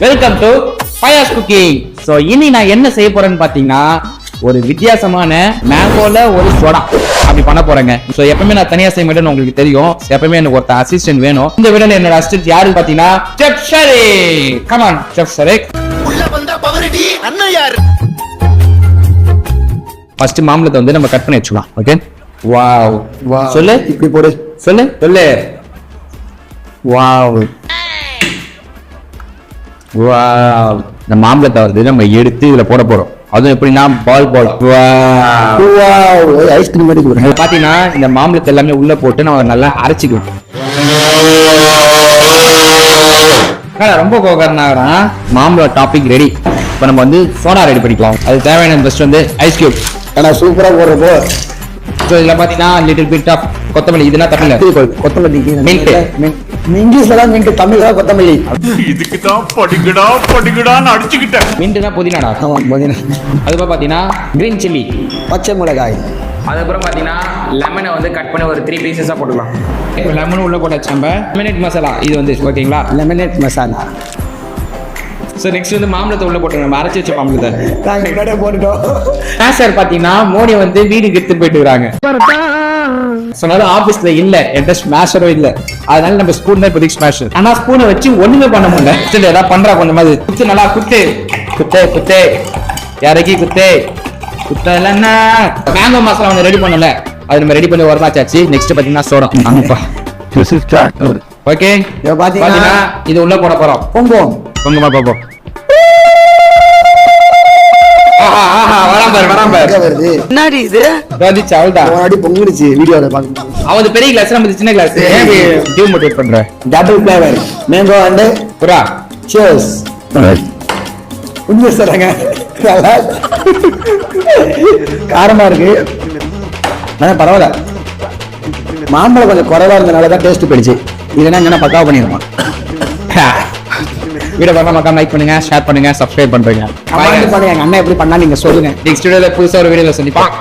Welcome to fires cooking. So இனி நான் என்ன செய்ய போறேன்னு பார்த்தீங்கன்னா ஒரு வித்தியாசமான மேங்கோல ஒரு சோடா அப்படி பண்ண போறேங்க. ஸோ எப்பவுமே நான் தனியா செய்ய மாட்டேன்னு உங்களுக்கு தெரியும். எப்பவுமே எனக்கு ஒருத்தர் அசிஸ்டன்ட் வேணும். இந்த வீடியோல என்னோட அசிஸ்டன்ட் யாருன்னு பார்த்தீங்கன்னா chef Shareek. Come on chef Shareek. உள்ள வந்தா பவரடி அண்ணன் யார்? ஃபர்ஸ்ட் மாம்பழத்தை வந்து நம்ம கட் பண்ணி வச்சுக்கலாம். Okay, wow wow. சொல்லு, இப்படி போடு. சொல்லு சொல்லு. Wow wow. இந்த மாம்பழத்தை வந்து நம்ம எடுத்து இதுல போட போறோம். அதுவும் எப்படின்னா பால் பால். வாவ், ஐஸ்கிரீம் மாதிரி இருக்கு. பாத்தீங்கன்னா இந்த மாம்பழத்தை எல்லாமே உள்ள போட்டு நம்ம நல்லா அரைச்சிக்குவோம். ரொம்ப கோகர்னாகிறான். மாம்பழம் டாபிக் ரெடி. இப்போ நம்ம வந்து சோடா ரெடி பண்ணிக்கலாம். அது தேவையான பெஸ்ட் வந்து ஐஸ் கியூப். ஆனா சூப்பரா போடுறப்போ ஸோ இதில் பார்த்தீங்கன்னா லிட்டில் பிட் ஆஃப் கொத்தமல்லி. இதெல்லாம் தப்பில்ல, கொத்தமல்லி. Mint. இங்கிலீஷ்ல தான் மின்ட், தமிழ்ல கொத்தமல்லி. இதுக்கு தான் படிக்கடான்னு அடிச்சுக்கிட்டேன். மின்ட்னா புதினாடா. ஆமா, புதினா. அதுக்கப்புறம் பார்த்தீங்கன்னா கிரீன் சில்லி. பச்சை மிளகாய். அதுக்கப்புறம் பார்த்தீங்கன்னா லெமனை வந்து கட் பண்ணி ஒரு 3 பீசஸாக போட்டுக்கலாம். இப்போ லெமனும் உள்ள போட்டாச்சு. நம்ம லெமனேட் மசாலா இது வந்து ஓகேங்களா. லெமனேட் மசாலா. ஸோ நெக்ஸ்ட் வந்து மாம்பழத்தை உள்ள போட்டுருங்க. நம்ம அரைச்சி வச்ச மாம்பழத்தை நாங்க முன்னாடியே போட்டுட்டோம். சார் பார்த்தீங்கன்னா மோடி வந்து வீட்டுக்கு எடுத்து போயிட்டு இருக்காங்க. சொன்னாலும் ஆபீஸ்ல இல்ல, என்கிட்ட ஸ்மாஷரும் இல்ல. அதனால நம்ம ஸ்பூன் தான் இப்போதைக்கு ஸ்மாஷர். ஆனா ஸ்பூனை வச்சு ஒண்ணுமே பண்ண முடியல. சரி, ஏதாவது பண்றா கொஞ்சம் மாதிரி குத்து, நல்லா குத்து குத்தே குத்தே யாரைக்கு குத்தே குத்த இல்லைன்னா மேங்கோ மசாலா ஒன்று ரெடி பண்ணல. அது நம்ம ரெடி பண்ணி வரமாச்சாச்சு. நெக்ஸ்ட் பாத்தீங்கன்னா சோடா. ஓகே, பாத்தீங்கன்னா இது உள்ள போட போறோம். பொங்குவோம். பொங்கமா பாப்போம். வருது. என்னடி இது? அடி பொங்கிடுச்சு வீடியோல பாக்க. அவன் பெரிய கிளாஸ், நம்ம சின்ன கிளாஸ். டியூ மோட்டிவேட் பண்ற டபுள் ஃபிளேவர் மேங்கோ அண்ட் புரா. சியர்ஸ். உண்மை சொல்றாங்க. காரமா இருக்கு. ஆனா பரவாயில்ல. மாம்பழம் கொஞ்சம் குறைவா இருந்தனால தான் டேஸ்ட் போயிடுச்சு. இல்லைன்னா என்ன பக்காவா பண்ணிருக்கோம். வீடியோ பார்க்க லைக் பண்ணுங்க, ஷேர் பண்ணுங்க, சப்ஸ்கிரைப் பண்றீங்க. எங்க அண்ணன் எப்படி பண்ணா நீங்க சொல்லுங்க. நெக்ஸ்ட் வீடியோல புதுசா ஒரு வீடியோல சந்திப்போம்.